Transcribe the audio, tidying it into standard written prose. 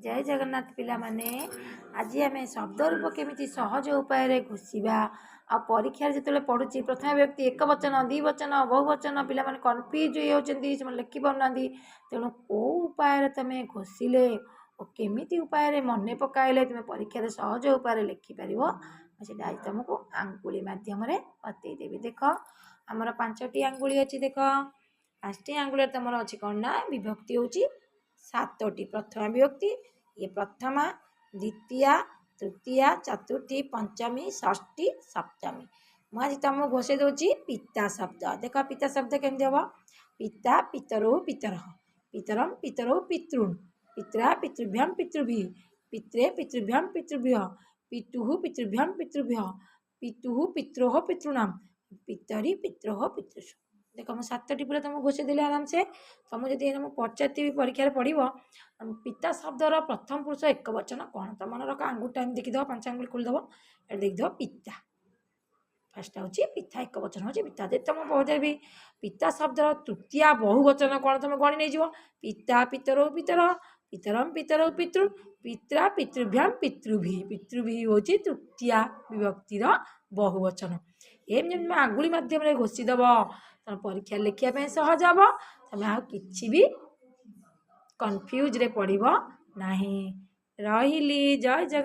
जय जगन्नाथ पिला माने आज आम शब्द रूप केमी सहज उपाय घोषा आ परीक्षा जो पढ़ुची प्रथम व्यक्ति एक वचन द्विवचन बहुवचन पिला कन्फ्यूज हो लिखि पाना तेणु कौ उपाय तुम घोषिले और केमी उपाय मन पकाइले तुम परीक्षा सहज उपाय लिखिपर से आज तुमको आंगुली मध्यम बतईदेवी देख आमर 5टी आंगुली अच्छी देख 5टी आंगुल तुम अच्छी कौन ना विभक्ति हूँ 7टी प्रथमा विभक्ति ये प्रथमा द्वितीया तृतीया चतुर्थी पंचमी षष्ठी सप्तमी मुझे तुमको घोषे दूसरी पिता शब्द देख पिता शब्द केमती हम पिता पितरौ पितर पितरम पितरौ पितॄन् पित्रा पितृभ्यां पितृभि पित्रे पितृभ्यां पितृभ्य पितुः पितृभ्यां पितृभ्य पितुः पित्रोः पितॄणां पितरी पित्रोः पितृषु देख मैं 7टी पूरा तुमको घोषे देली आराम से तुम जब तुम पचार परीक्षा पढ़व पिता शब्दर प्रथम पुरुष एक वचन कौन तुम मन रख आंगुल टाइम देखीद 5 आंगुल खोलीदेव ये देखीद पिता फास्ट हूँ पिता एक वचन हूँ पिता जब तुम पचारि पिता शब्दर तृतीया बहुवचन कौन तुम गणी नहीं पिता पितरौ पितर पितरम पितरौ पितृ पित्रा पितृभ्यां पितृभि पितृभि हूँ तृतीया विभक्तिर बहुवचन एम आंगुली मध्यम घोषीदेव तुम परीक्षा लिखापी सहज हम तुम आ कि भी कन्फ्यूज रे पड़ब ना रही जय जगन्नाथ।